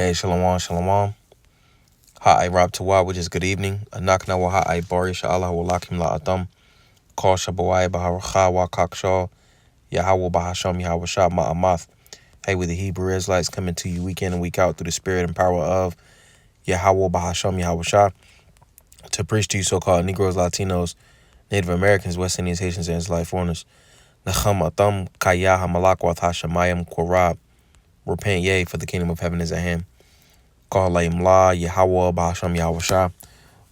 Hey, shalom, shalom. Ha'ai Rab Tawah, which is good evening. Anakna wa ha'ai bari sha'Allah wa lakim la'atam. Call Shabawai Baharacha wa Kakshaw. Yahweh Bahasham Yahweh Shah Ma'amath. Hey, we the Hebrew Israelites coming to you week in and week out through the spirit and power of Yahweh Bahasham Yahweh Shah to preach to you so-called Negroes, Latinos, Native Americans, West Indians, Haitians, and Israelite foreigners. Nacham Atam Kaya Hamalakwat Hashemayim Korab. Repent, yea, for the kingdom of heaven is at hand. Call Laim La Yahweh Bahasham Yahweh Shah.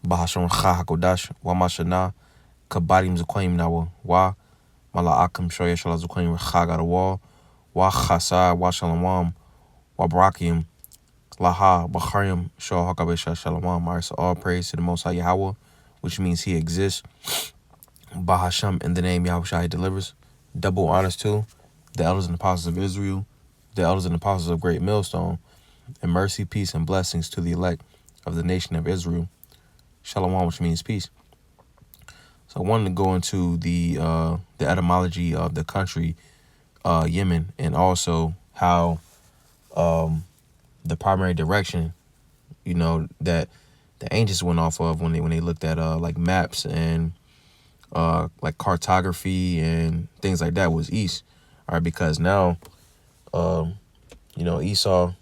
Bahasham Cha HaKodash. Wa Mashana. Kabadim Zaquim Nawa. Wa Mala'akim Shoya Shala Zaquim Chagada Wall. Wa Chasa Wa Shalom. Wa Barakim. Laha Bacharim Shah Hakabesha Shalom. Alright, so all praise to the Most High Yahweh, which means he exists. Bahasham, in the name Yahweh Shah, he delivers. Double honors to the elders and apostles of Israel, the elders and apostles of Great Millstone, and mercy, peace, and blessings to the elect of the nation of Israel. Shalom, which means peace. So I wanted to go into the etymology of the country Yemen, and also how the primary direction, that the ancients went off of when they looked at like maps and like cartography and things like that was east. All right, because now Esau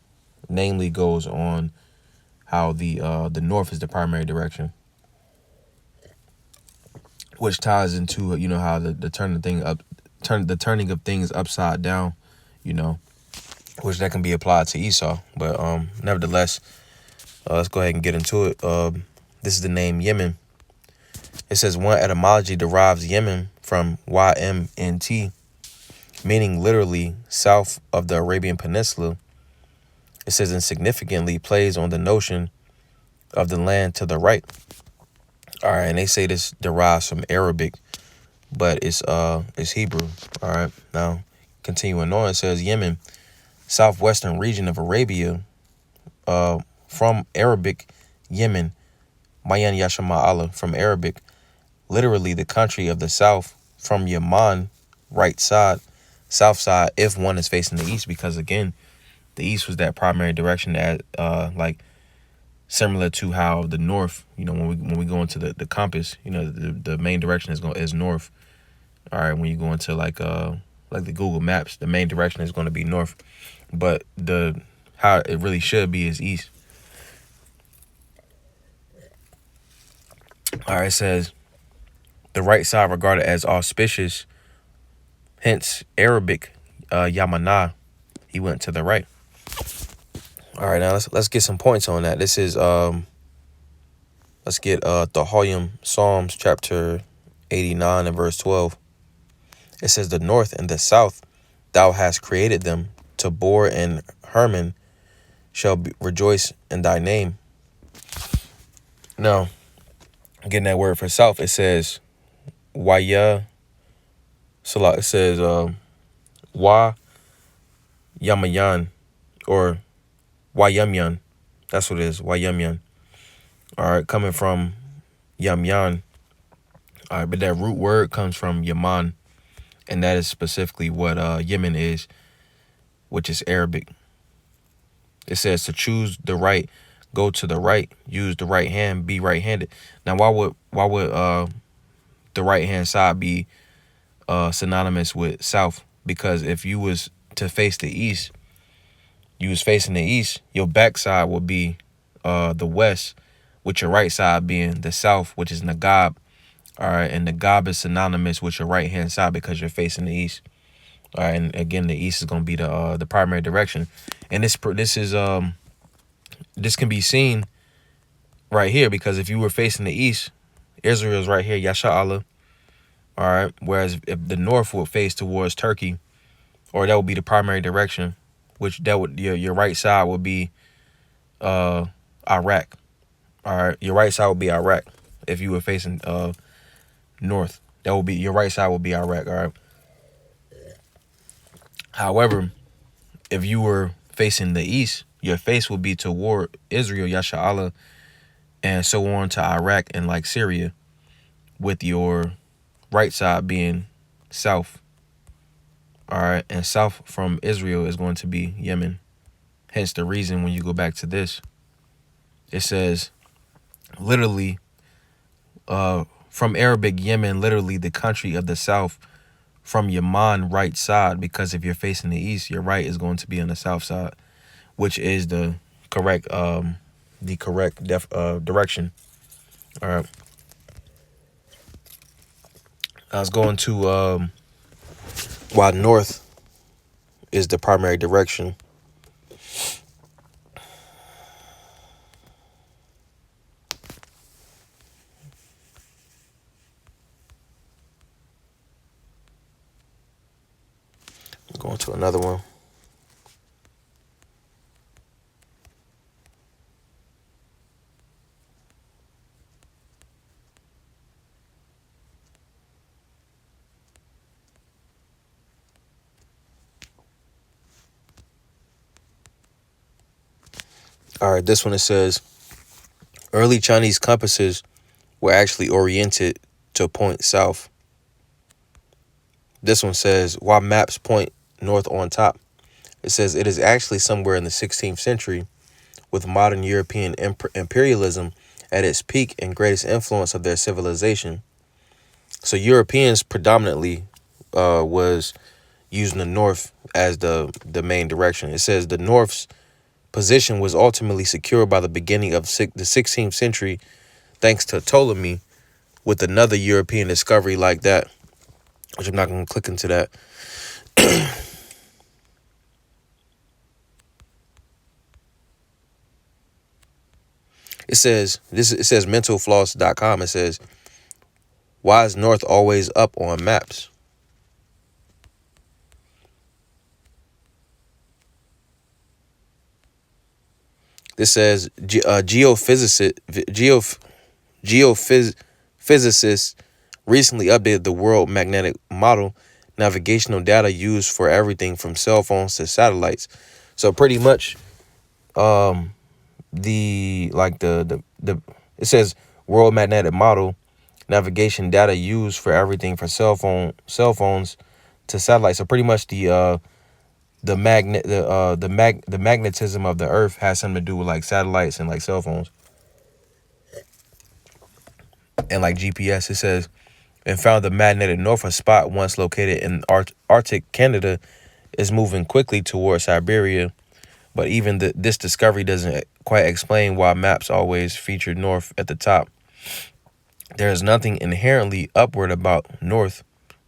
namely goes on how the north is the primary direction, which ties into how the turning of things upside down, which that can be applied to Esau. But nevertheless, let's go ahead and get into it. This is the name Yemen. It says one etymology derives Yemen from YMNT, meaning literally south of the Arabian Peninsula. It says insignificantly plays on the notion of the land to the right. All right, and they say this derives from Arabic, but it's Hebrew. All right, now continuing on, it says Yemen, southwestern region of Arabia, from Arabic, Yemen, Mayan Yashama Allah, from Arabic, literally the country of the south, from Yemen, right side, south side, if one is facing the east, because again, the east was that primary direction that like similar to how the north, when we go into the compass, the main direction is north. All right, when you go into like the Google Maps, the main direction is going to be north, but how it really should be is east. All right, it says the right side regarded as auspicious, hence Arabic Yamana, he went to the right. All right, now let's get some points on that. This is let's get Hoyam Psalms chapter 89 and verse 12. It says the north and the south thou hast created them, Tabor and Hermon shall rejoice in thy name. Now, getting that word for south, it says Waya Salah. It says Wa Yamayan or Wayamyan. That's what it is, Wayamyan. All right, coming from Yamyan. All right, but that root word comes from Yaman, and that is specifically what Yemen is, which is Arabic. It says to choose the right, go to the right, use the right hand, be right-handed. Now, why would the right-hand side be synonymous with south? Because if you was to face the east, you was facing the east, your backside would be the west, with your right side being the south, which is Nagab. All right, and Nagab is synonymous with your right-hand side because you're facing the east. All right, and again, the east is going to be the primary direction, and this can be seen right here, because if you were facing the east, Israel's right here, Yasha Allah. All right, whereas if the north would face towards Turkey, or that would be the primary direction, which that would your right side would be Iraq. All right, your right side would be Iraq if you were facing north. That would be your right side would be Iraq. All right. However, if you were facing the east, your face would be toward Israel, Yasha Allah, and so on to Iraq and like Syria, with your right side being south. All right, and south from Israel is going to be Yemen. Hence the reason when you go back to this, it says literally from Arabic Yemen, literally the country of the south, from Yemen right side, because if you're facing the east, your right is going to be on the south side, which is correct the correct direction. All right. I was going to why north is the primary direction. Going to another one. All right, this one it says early Chinese compasses were actually oriented to point south. This one says while maps point north on top. It says it is actually somewhere in the 16th century, with modern European imperialism at its peak and greatest influence of their civilization. So Europeans predominantly was using the north as the main direction. It says the north's position was ultimately secured by the beginning of the 16th century thanks to Ptolemy, with another European discovery like that, which I'm not going to click into that. It says mentalfloss.com. It says, why is north always up on maps? This says geophysicists recently updated the world magnetic model, navigational data used for everything from cell phones to satellites. So pretty much, the it says world magnetic model, navigation data used for everything from cell phones to satellites. So pretty much the magnetism of the earth has something to do with like satellites and like cell phones and like GPS. It says, and found the magnetic north, a spot once located in Arctic Canada, is moving quickly towards Siberia. But even this discovery doesn't quite explain why maps always feature north at the top. There is nothing inherently upward about north.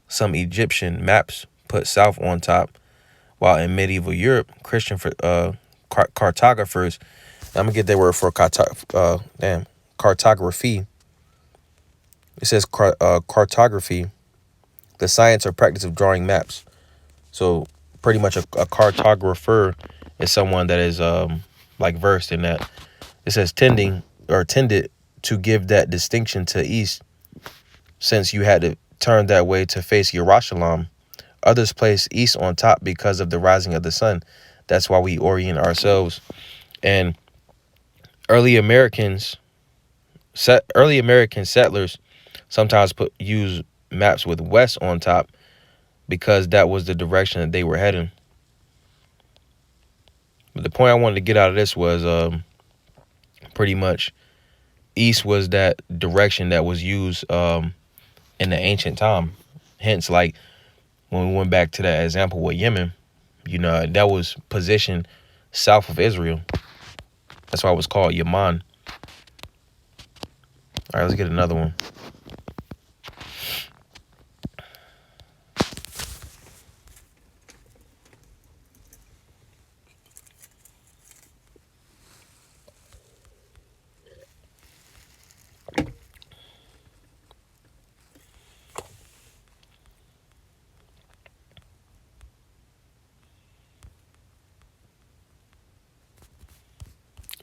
Some Egyptian maps put south on top, while in medieval Europe, Christian cartographers, I'm gonna get their word for cartography. It says cartography, the science or practice of drawing maps. So pretty much a cartographer is someone that is like versed in that. It says tended to give that distinction to east, since you had to turn that way to face Yerushalayim. Others place east on top because of the rising of the sun. That's why we orient ourselves. And early American settlers sometimes use maps with west on top because that was the direction that they were heading. But the point I wanted to get out of this was pretty much east was that direction that was used in the ancient time. Hence, like when we went back to that example with Yemen, that was positioned south of Israel. That's why it was called Yemen. All right, let's get another one.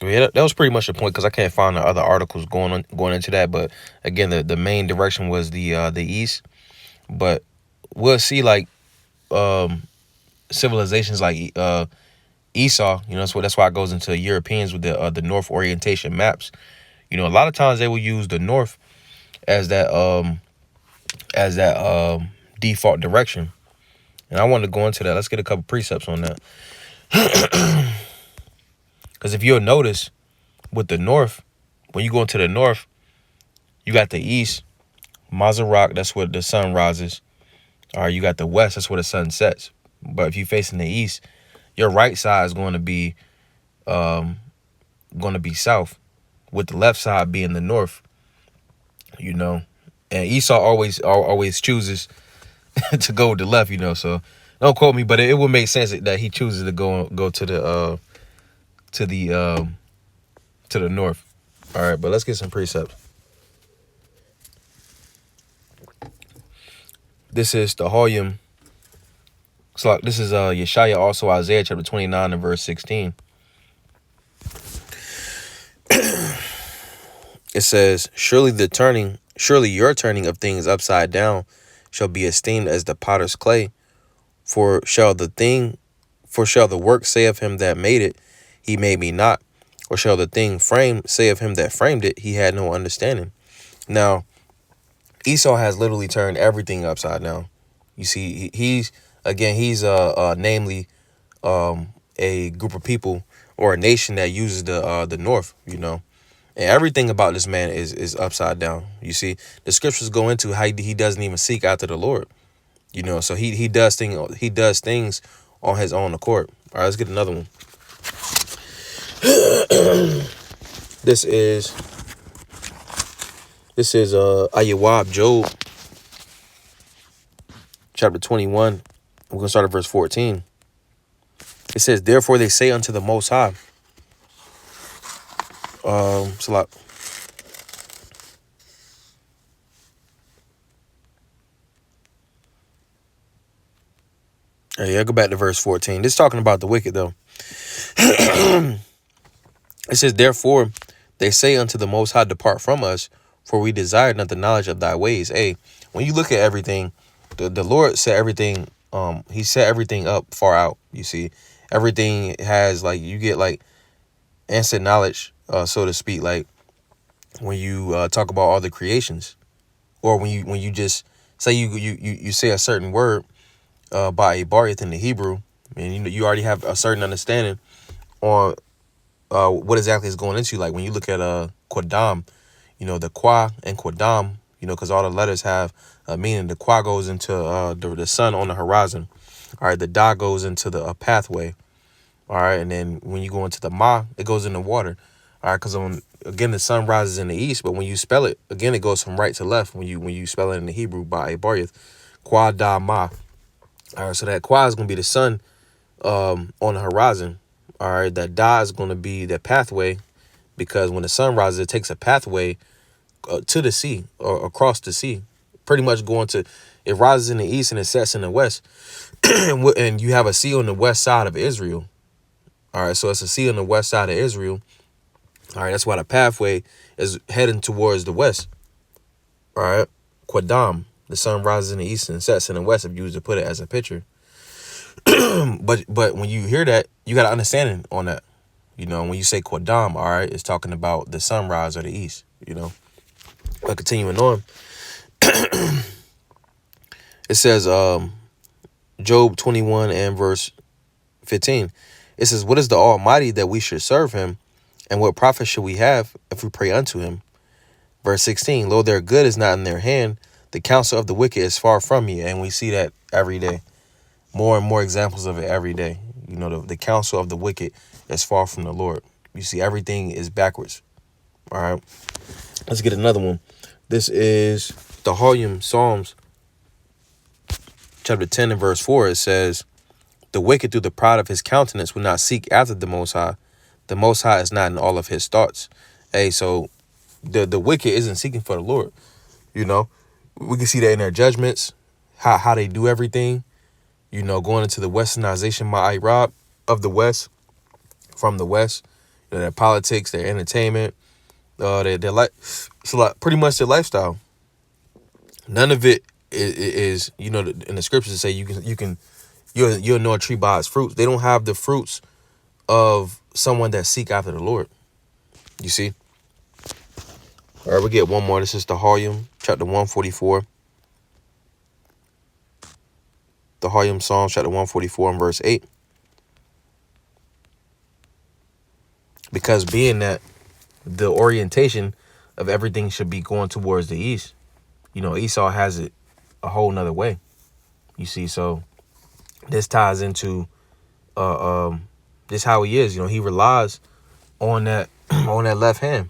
Yeah, that was pretty much the point because I can't find the other articles going into that. But again, the main direction was the east. But we'll see like civilizations like Esau. That's why it goes into Europeans with the north orientation maps. A lot of times they will use the north as that default direction. And I wanted to go into that. Let's get a couple precepts on that. Because if you'll notice, with the north, when you go into the north, you got the east, Mazarak, that's where the sun rises. All right, you got the west, that's where the sun sets. But if you're facing the east, your right side is going to be south, with the left side being the north. You know, and Esau always chooses to go with the left. You know, so don't quote me, but it would make sense that he chooses to go to the north. All right, but let's get some precepts. This is the Hoyam. So this is Yeshaya, also Isaiah chapter 29 and verse 16. It says, surely your turning of things upside down shall be esteemed as the potter's clay. For shall the work say of him that made it, he made me not? Or shall the thing framed say of him that framed it, he had no understanding? Now, Esau has literally turned everything upside down. You see, he's namely a group of people or a nation that uses the north, you know. And everything about this man is upside down. You see, the scriptures go into how he doesn't even seek after the Lord. You know, so he does things on his own accord. All right, let's get another one. This is Ayawab, Job, chapter 21. We're gonna start at verse 14. It says, therefore they say unto the Most High. Salat. Yeah, go back to verse 14. This is talking about the wicked, though. It says, therefore they say unto the Most High, depart from us, for we desire not the knowledge of thy ways. Hey, when you look at everything, the Lord set everything, he set everything up far out. You see, everything has, like, you get like instant knowledge, so to speak, like when you talk about all the creations, or when you just say you say a certain word by a barith in the Hebrew, and you already have a certain understanding on what exactly is going into. Like when you look at Quadam, you know, the Qua and Quadam, you know, because all the letters have a meaning. The Qua goes into the sun on the horizon. All right, the Da goes into the pathway. All right, and then when you go into the Ma, it goes into water. All right, because again, the sun rises in the east, but when you spell it, again, it goes from right to left when you spell it in the Hebrew by a barith. Qua Da Ma. All right, so that Qua is going to be the sun on the horizon. All right, that Da is going to be the pathway, because when the sun rises, it takes a pathway to the sea or across the sea, pretty much it rises in the east and it sets in the west. And you have a sea on the west side of Israel. All right, so it's a sea on the west side of Israel. All right, that's why the pathway is heading towards the west. All right, Quadam, the sun rises in the east and sets in the west, if you was to put it as a picture. but when you hear that, you got to understand on that. You know, when you say Quadam, all right, it's talking about the sunrise or the east, you know. But continuing on, it says Job 21 and verse 15. It says, what is the Almighty that we should serve him? And what profit should we have if we pray unto him? Verse 16, lo, their good is not in their hand. The counsel of the wicked is far from me. And we see that every day. More and more examples of it every day. You know, the counsel of the wicked is far from the Lord. You see, everything is backwards. All right. Let's get another one. This is the Hoyam Psalms, chapter 10 and verse 4. It says, the wicked through the pride of his countenance will not seek after the Most High. The Most High is not in all of his thoughts. Hey, so the wicked isn't seeking for the Lord. You know, we can see that in their judgments, how they do everything. You know, going into the westernization, Ma'irab, of the West, from the West, you know, their politics, their entertainment, their life, so like pretty much their lifestyle. None of it is, you know, in the scriptures say you'll know a tree by its fruits. They don't have the fruits of someone that seek after the Lord. You see? All right, we get one more. This is the Hoyam, chapter 144. The Hoyam Psalms, chapter 144 and verse 8. because being that the orientation of everything should be going towards the east. Esau has it a whole nother way. You see, so this ties into this how he is. He relies on that on that left hand.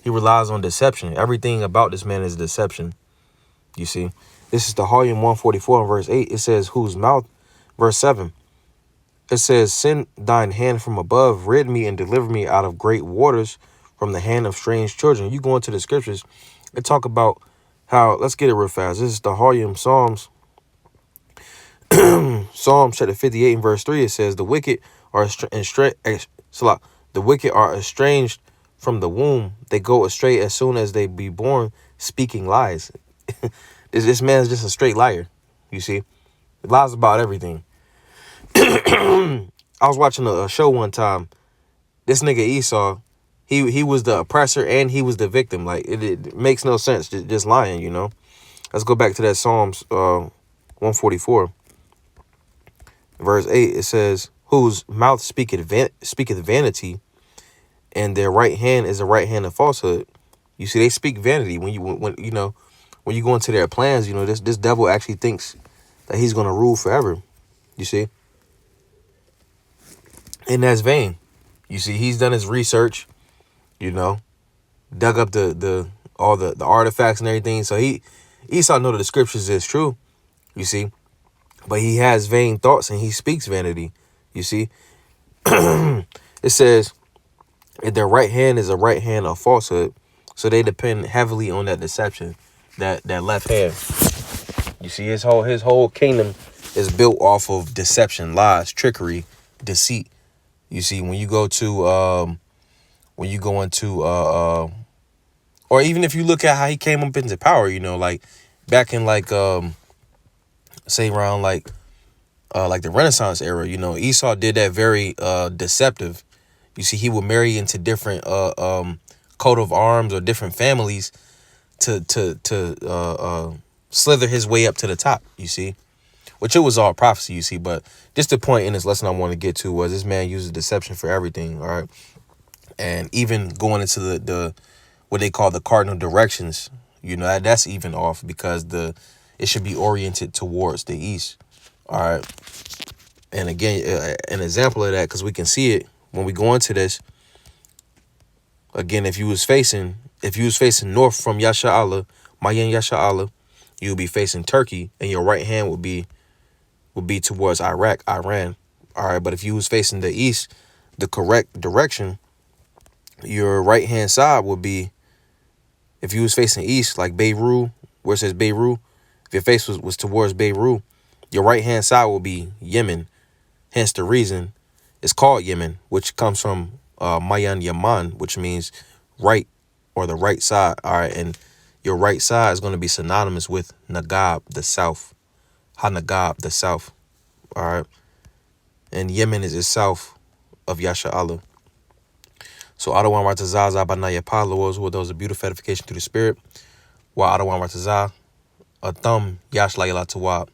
He relies on deception. Everything about this man is deception. You see, this is the Volume 144 and verse 8. It says, whose mouth, verse 7. It says, send thine hand from above, rid me and deliver me out of great waters, from the hand of strange children. You go into the scriptures and talk about how, let's get it real fast. This is the Volume Psalms. Psalm chapter 58 and verse 3. It says, the wicked are estranged from the womb. They go astray as soon as they be born, speaking lies. This man's just a straight liar. You see, he lies about everything. I was watching a show one time. This nigga Esau, he was the oppressor and he was the victim. Like it makes no sense, just lying. Let's go back to that Psalms 144, verse 8. It says, whose mouth speaketh vanity, and their right hand is the right hand of falsehood. You see, they speak vanity when you go into their plans. This devil actually thinks that he's going to rule forever. You see, and that's vain. You see, he's done his research. Dug up all the artifacts and everything. So Esau know that the scriptures is true. You see, but he has vain thoughts and he speaks vanity. You see, it says, their right hand is a right hand of falsehood. So they depend heavily on that deception, that left hand. You see, his whole kingdom is built off of deception, lies, trickery, deceit. You see, when you go into or even if you look at how he came up into power, like back in say around like the Renaissance era, Esau did that very deceptive. You see, he would marry into different coat of arms or different families to slither his way up to the top. You see, which it was all prophecy. You see, but just the point in this lesson I want to get to was this man uses deception for everything. All right, and even going into the what they call the cardinal directions. That's even off because it should be oriented towards the east. All right, and again, an example of that, because we can see it when we go into this. Again, if you was facing north from Yasha Allah, Mayan Yasha Allah, you would be facing Turkey, and your right hand would be towards Iraq, Iran. All right, but if you was facing the east, the correct direction, your right hand side would be, if you was facing east, like Beirut, where it says Beirut, if your face was towards Beirut, your right hand side will be Yemen. Hence the reason it's called Yemen, which comes from Mayan Yaman, which means right or the right side. All right, and your right side is going to be synonymous with Nagab, the south. Ha-Nagab, the south. All right, and Yemen is the south of Yasha Allah. So Adawan Ratazaza Banaya Palos, who those a beautiful edification through the spirit. While Adawan Ratazah, a thumb Yash Layla Tawab.